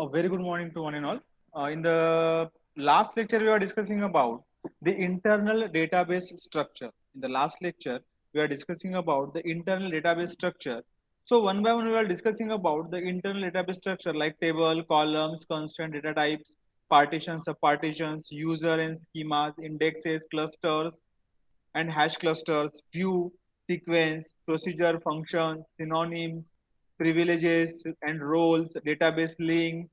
A very good morning to one and all. In the last lecture, we were discussing about the internal database structure. In the last lecture, we are discussing about the internal database structure. So one by one, we are discussing about the internal database structure like table, columns, constant data types, partitions, subpartitions, user and schemas, indexes, clusters, and hash clusters, view, sequence, procedure, functions, synonyms, privileges and roles, database links,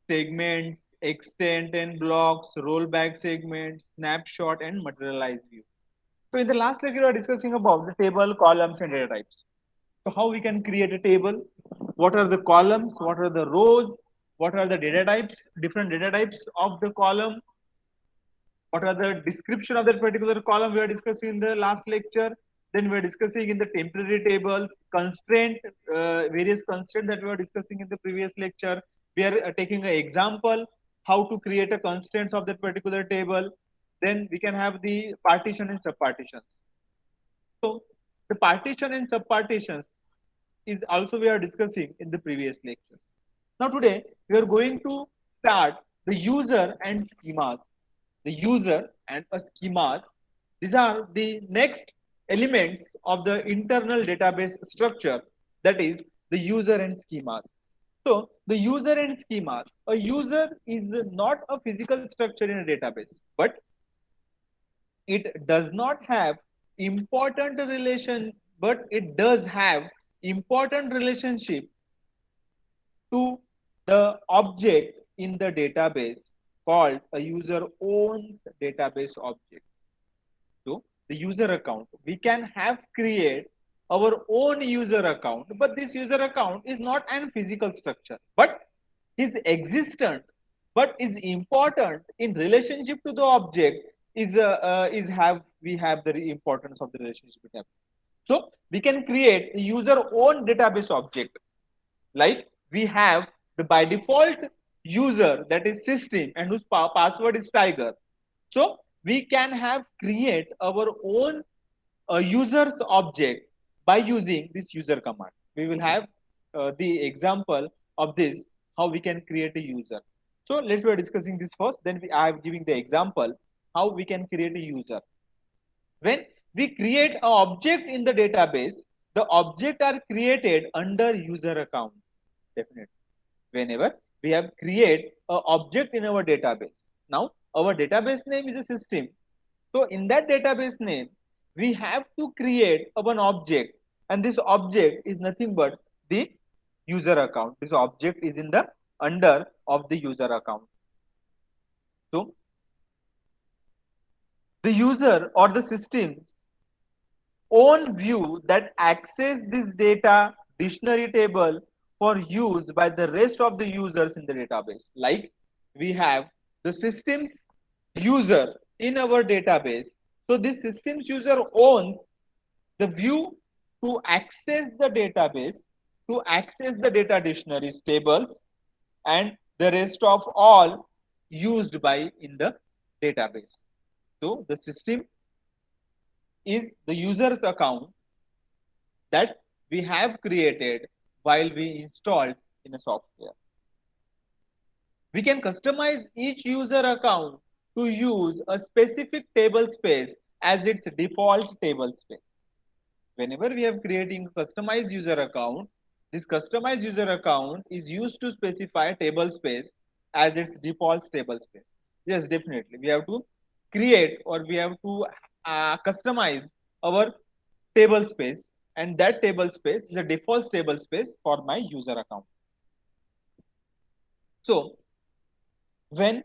segments, extent and blocks, rollback segments, snapshot, and materialize view. So in the last lecture, we are discussing about the table, columns, and data types. So how we can create a table? What are the columns? What are the rows? What are the data types? Different data types of the column. What are the description of that particular column we are discussing in the last lecture. Then we are discussing in the temporary tables constraint, various constraints that we were discussing in the previous lecture. We are taking an example how to create a constraints of that particular table. Then we can have the partition and subpartitions. So the partition and subpartitions is also we are discussing in the previous lecture. Now today we are going to start the user and schemas. The user and a schemas. These are the next elements of the internal database structure, that is the user and schemas. So the user and schemas, a user is not a physical structure in a database, but it does not have important relation, but it does have important relationship to the object in the database called a user owns database object. So the user account, we can have create our own user account, but this user account is not an physical structure, but is existent, but is important in relationship to the object is have we have the importance of the relationship we have. So we can create a user own database object, like we have the by default user, that is system, and whose password is tiger. So we can have create our own users object by using this user command. We will have the example of this, how we can create a user. So let's be discussing this first, then I am giving the example how we can create a user. When we create an object in the database, the object are created under user account. Definitely. Whenever we have create an object in our database. Now, our database name is a system. So in that database name, we have to create an object, and this object is nothing but the user account. This object is in the under of the user account. So the user or the system's own view that access this data dictionary table for use by the rest of the users in the database. Like we have the system's user in our database. So this system's user owns the view to access the database, to access the data dictionaries tables, and the rest of all used by in the database. So the system is the user's account that we have created while we installed in a software. We can customize each user account to use a specific table space as its default table space. Whenever we have creating customized user account, this customized user account is used to specify table space as its default table space. Yes, definitely. We have to create or we have to customize our table space, and that table space is a default table space for my user account. So when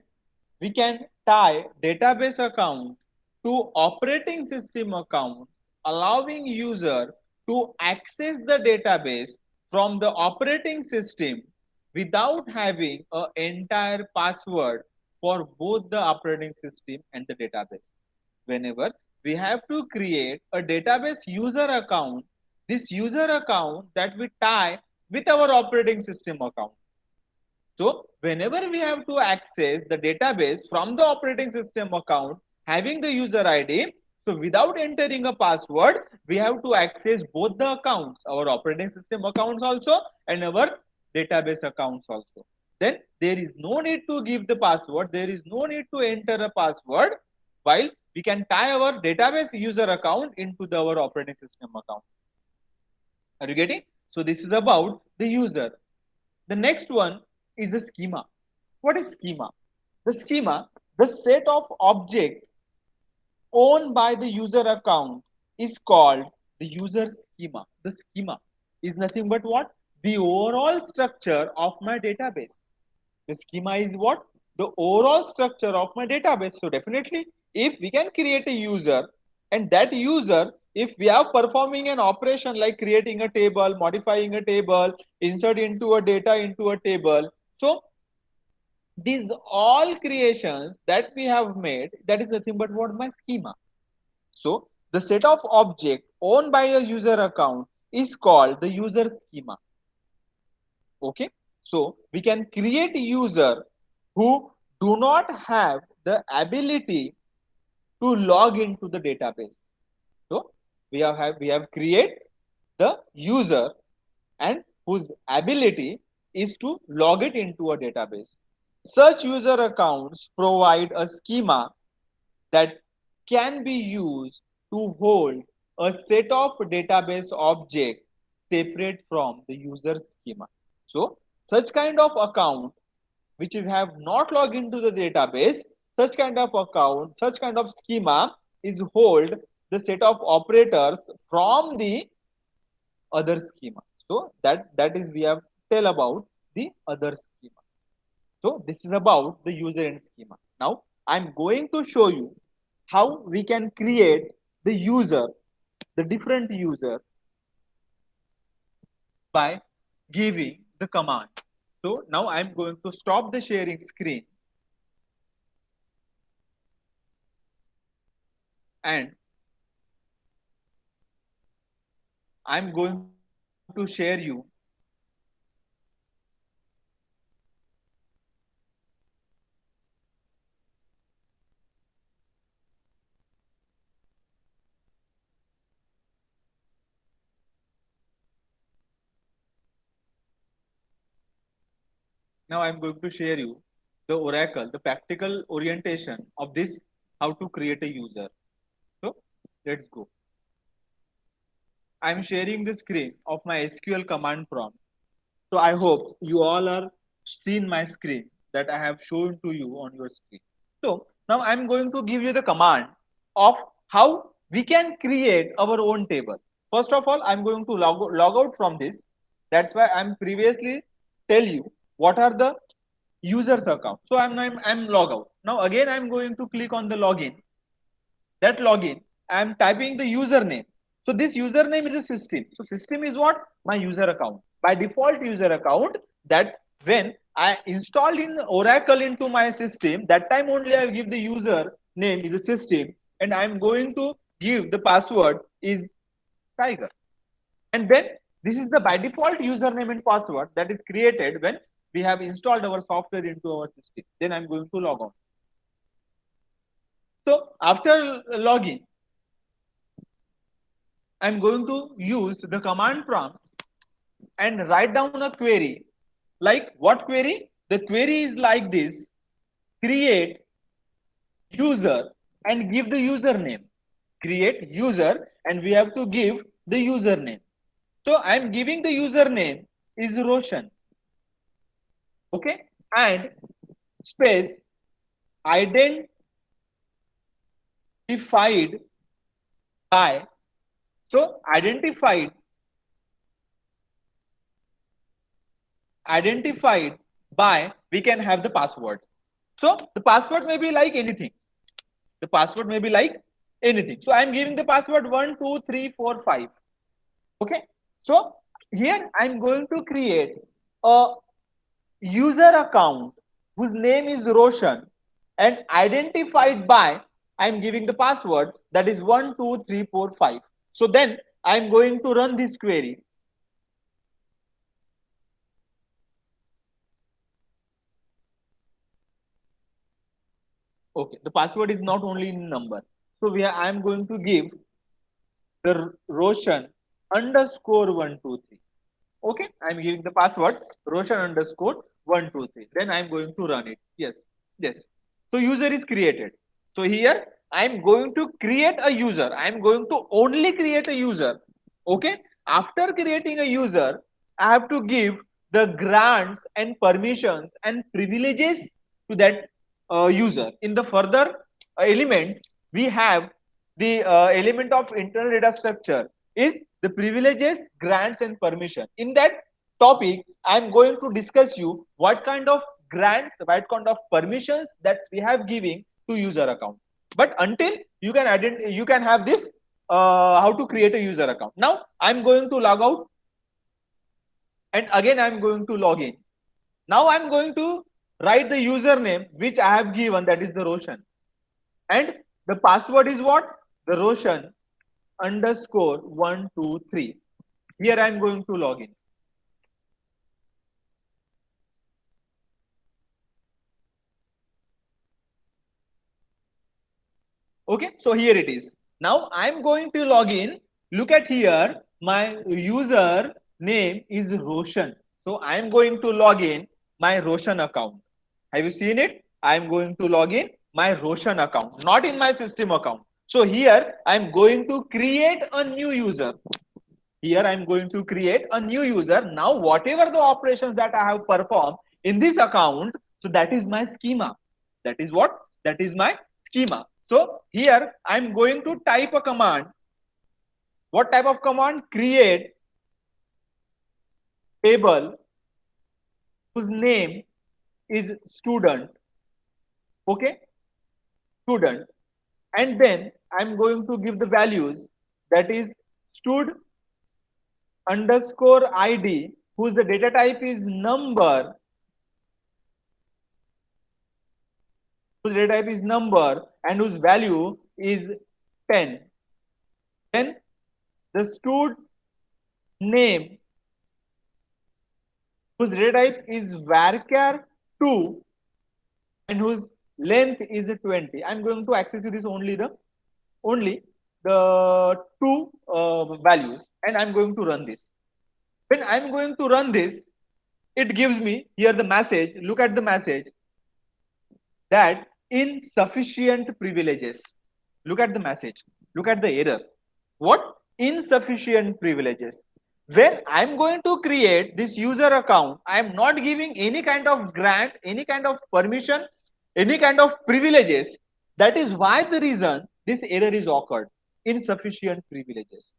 we can tie database account to operating system account, allowing user to access the database from the operating system without having an entire password for both the operating system and the database. Whenever we have to create a database user account, this user account that we tie with our operating system account. So whenever we have to access the database from the operating system account having the user ID, so without entering a password, we have to access both the accounts, our operating system accounts also and our database accounts also. then there is no need to give the password, there is no need to enter a password, while we can tie our database user account into our operating system account. Are you getting? So this is about the user. The next one is the schema. What is schema? The schema, the set of objects owned by the user account, is called the user schema. The schema is nothing but what? The overall structure of my database. The schema is what? The overall structure of my database. So definitely, if we can create a user, and that user, if we are performing an operation like creating a table, modifying a table, insert into a data into a table, so these all creations that we have made, that is nothing but what? My schema. So the set of object owned by a user account is called the user schema. Okay, so we can create a user who do not have the ability to log into the database. So we have create the user and whose ability is to log it into a database. Such user accounts provide a schema that can be used to hold a set of database objects separate from the user schema. So such kind of account which is have not logged into the database, such kind of account, such kind of schema is hold the set of operators from the other schema. So that is we have tell about the other schema. So this is about the user end schema. Now I'm going to show you how we can create the user, the different user, by giving the command. So now I'm going to stop the sharing screen, and I'm going to share you now I'm going to share you the oracle, the practical orientation of this, how to create a user. So let's go. I'm sharing the screen of my SQL command prompt. So I hope you all are seen my screen that I have shown to you on your screen. So now I'm going to give you the command of how we can create our own table. First of all, I'm going to log out from this. That's why I'm previously tell you what are the users account. So I'm log out. Now again I'm going to click on the login. That login, I'm typing the username. So this username is a system. So system is what? My user account. By default user account, that when I installed in Oracle into my system, that time only I give the user name is a system, and I'm going to give the password is Tiger. And then this is the by default username and password that is created when we have installed our software into our system. Then I'm going to log on. So after login, I'm going to use the command prompt and write down a query. Like what query? The query is like this: create user and give the username. Create user and we have to give the username. So I'm giving the username is Roshan. Okay, and space identified by. So identified by, we can have the password. So the password may be like anything. The password may be like anything. So I'm giving the password 1, 2, 3, 4, 5. Okay. So here I'm going to create a user account whose name is Roshan and identified by, I'm giving the password that is 1, 2, 3, 4, 5. So then I'm going to run this query. Okay, the password is not only in number. So I am going to give the Roshan underscore 123. Okay, I'm giving the password Roshan underscore 123. Then I'm going to run it. Yes, yes. So user is created. So here I'm going to create a user. I'm going to only create a user. Okay. After creating a user, I have to give the grants and permissions and privileges to that user. In the further elements, we have the element of internal data structure is the privileges, grants, and permission. In that topic, I am going to discuss you what kind of grants, what kind of permissions that we have giving to user account. But until you can you can have this how to create a user account. Now I am going to log out, and again I am going to log in. Now I am going to write the username which I have given, that is the Roshan, and the password is what? The Roshan underscore 123. Here I am going to log in. Okay, so here it is. Now I am going to log in. Look at here, my user name is Roshan. So I am going to log in my Roshan account. Have you seen it? I am going to log in my Roshan account, not in my system account. So here I am going to create a new user. Here I am going to create a new user. Now whatever the operations that I have performed in this account, so that is my schema. That is what? That is my schema. So here I am going to type a command. What type of command? Create table whose name is student. Okay, student. And then I'm going to give the values, that is stud underscore id, whose the data type is number, whose data type is number, and whose value is 10. Then the stud name, whose data type is varchar 2 and whose length is 20. I'm going to access this only the two values, and I'm going to run this. When I'm going to run this, it gives me here the message. Look at the message that insufficient privileges. Look at the message. Look at the error. What? Insufficient privileges. When I'm going to create this user account, I'm not giving any kind of grant, any kind of permission, any kind of privileges. That is why the reason this error is occurred. Insufficient privileges.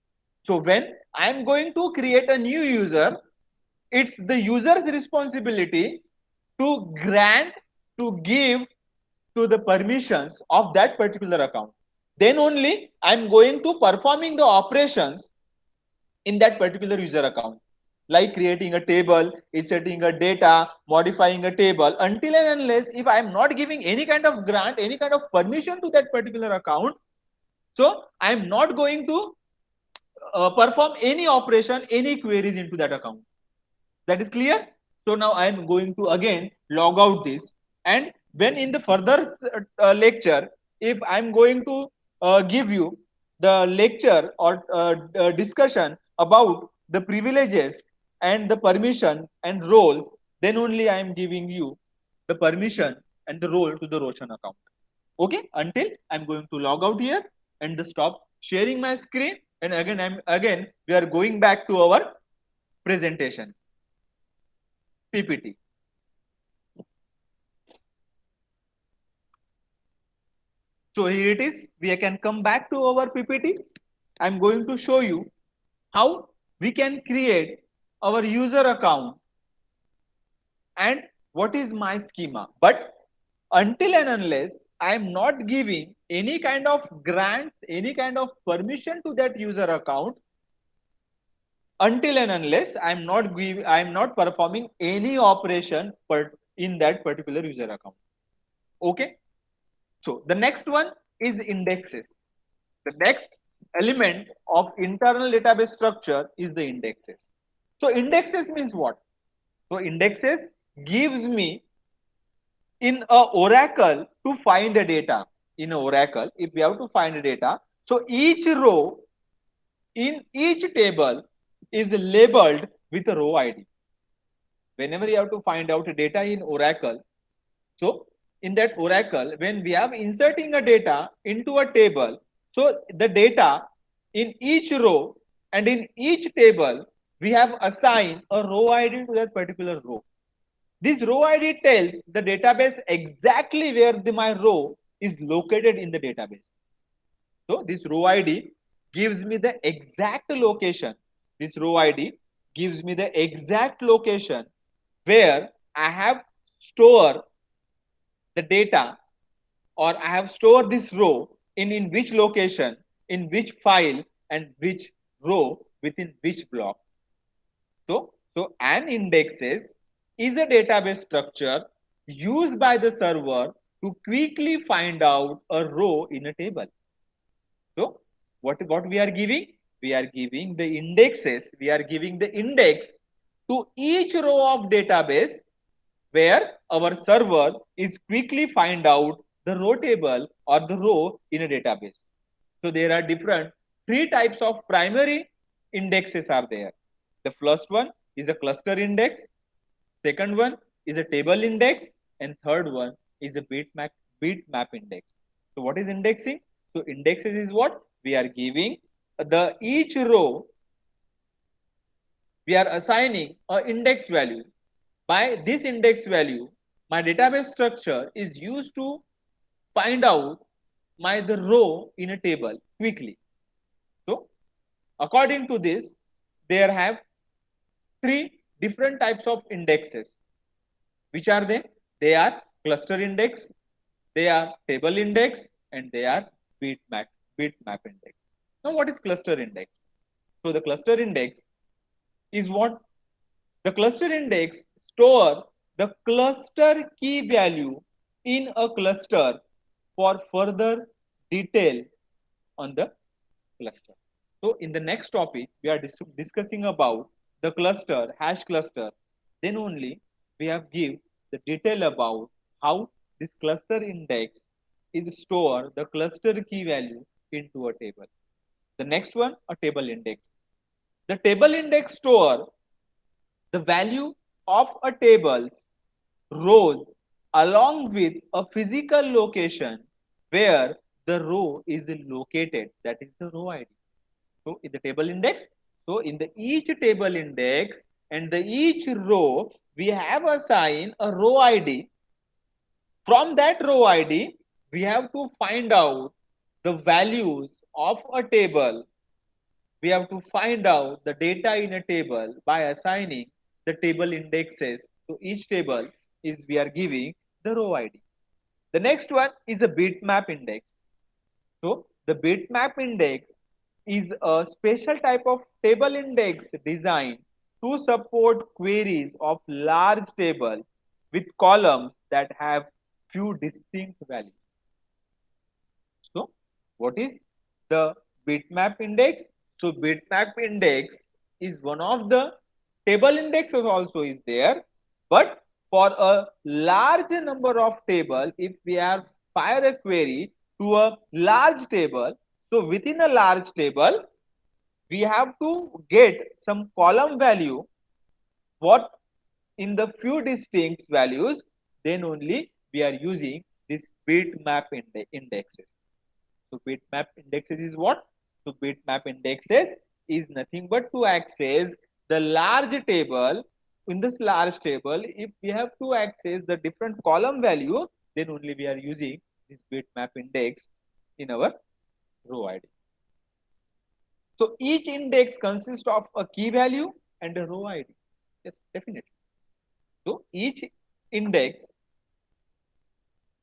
So when I'm going to create a new user, it's the user's responsibility to grant, to give to the permissions of that particular account. Then only I'm going to performing the operations in that particular user account, like creating a table, inserting a data, modifying a table. Until and unless if I am not giving any kind of grant, any kind of permission to that particular account, so I am not going to perform any operation, any queries into that account. That is clear? So now I am going to again log out this, and when in the further lecture, if I am going to give you the lecture or discussion about the privileges and the permission and roles, then only I am giving you the permission and the role to the Roshan account. Okay, until I'm going to log out here and the stop sharing my screen, and again we are going back to our presentation PPT. So here it is. We can come back to our PPT. I'm going to show you how we can create our user account and what is my schema. But until and unless I am not giving any kind of grants, any kind of permission to that user account, until and unless I am not performing any operation in that particular user account. Okay. So the next one is indexes. The next element of internal database structure is the indexes. So indexes means what? So indexes gives me in a Oracle to find a data. In a Oracle, if we have to find a data, so each row in each table is labeled with a row ID. Whenever you have to find out data in Oracle, so in that Oracle, when we have inserting a data into a table, so the data in each row and in each table, we have assigned a row ID to that particular row. This row ID tells the database exactly where my row is located in the database. So this row ID gives me the exact location. This row ID gives me the exact location where I have stored the data, or I have stored this row in which location, in which file, and which row within which block. So an indexes is a database structure used by the server to quickly find out a row in a table. So what we are giving? We are giving the indexes. We are giving the index to each row of database where our server is quickly find out the row table or the row in a database. So there are different three types of primary indexes are there. The first one is a cluster index, second one is a table index, and third one is a bitmap index. So what is indexing? So indexes is what we are giving the each row, we are assigning a index value. By this index value, my database structure is used to find out the row in a table quickly. So according to this, there have three different types of indexes. Which are they? They are cluster index, they are table index, and they are bitmap index. Now what is cluster index? So the cluster index is what? The cluster index store the cluster key value in a cluster for further detail on the cluster. So in the next topic, we are discussing about the cluster, hash cluster. Then only we have give the detail about how this cluster index is store the cluster key value into a table. The next one, a table index. The table index store the value of a table's rows along with a physical location where the row is located. That is the row ID. So in the table index, so in the each table index and the each row, we have assigned a row ID. From that row ID, we have to find out the values of a table. We have to find out the data in a table by assigning the table indexes. So each table is we are giving the row ID. The next one is a bitmap index. So the bitmap index is a special type of table index designed to support queries of large table with columns that have few distinct values. So what is the bitmap index? So bitmap index is one of the table indexes also is there, but for a large number of table, if we are fire a query to a large table, so within a large table, we have to get some column value, what in the few distinct values, then only we are using this bitmap indexes. So bitmap indexes is what? So bitmap indexes is nothing but to access the large table. In this large table, if we have to access the different column value, then only we are using this bitmap index in our row ID. So each index consists of a key value and a row ID. Yes, definitely. So each index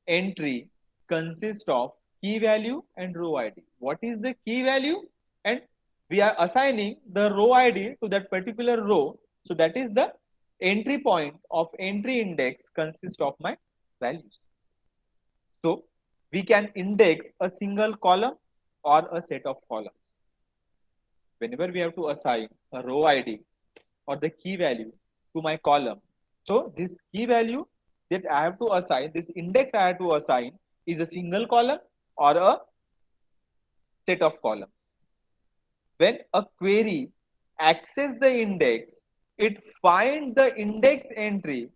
entry consists of key value and row ID. What is the key value? And we are assigning the row ID to that particular row. So that is the entry point of entry index consists of my values. So we can index a single column or a set of columns. Whenever we have to assign a row ID or the key value to my column, so this key value that I have to assign, this index I have to assign is a single column or a set of columns. When a query access the index, it find the index entry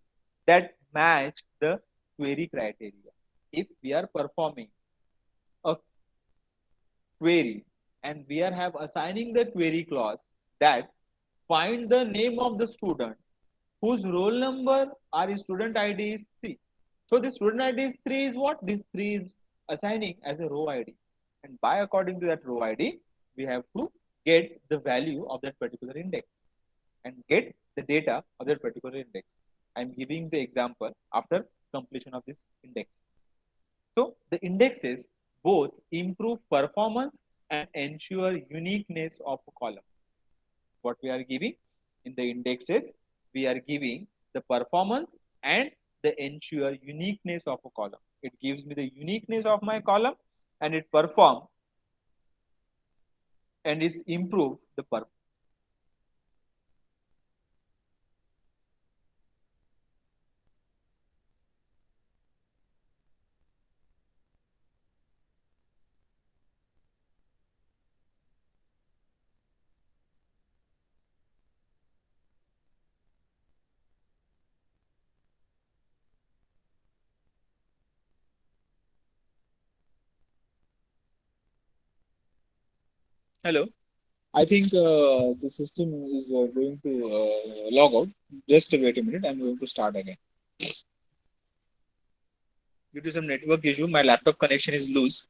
that match the query criteria. If we are performing a query and we are have assigning the query clause that find the name of the student whose roll number or student id is 3. So the student id is 3 is what? This 3 is assigning as a row id, and by according to that row id we have to get the value of that particular index and get the data of that particular index. I'm giving the example after completion of this index. So the indexes both improve performance and ensure uniqueness of a column. What we are giving in the indexes, we are giving the performance and the ensure uniqueness of a column. It gives me the uniqueness of my column and it perform and is improve the performance. Hello. I think the system is going to log out. Just wait a minute. I'm going to start again. Due to some network issue, my laptop connection is loose.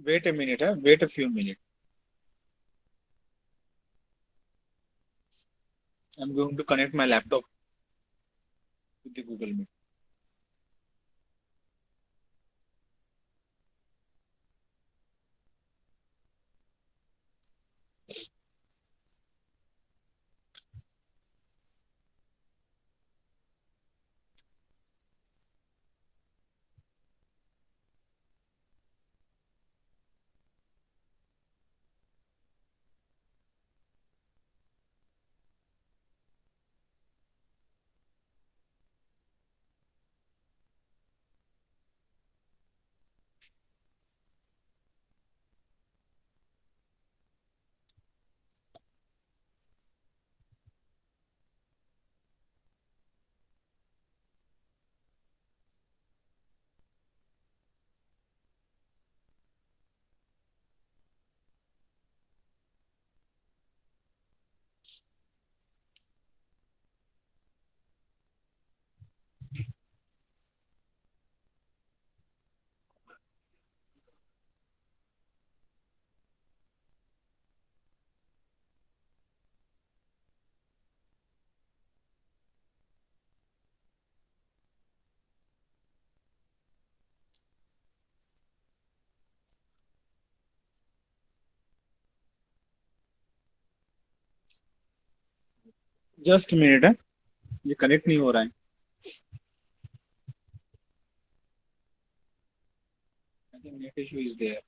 Wait a minute. Wait a few minutes. I'm going to connect my laptop with the Google Meet. Just minute है, ये connect नहीं हो रहा है। I think net issue is there.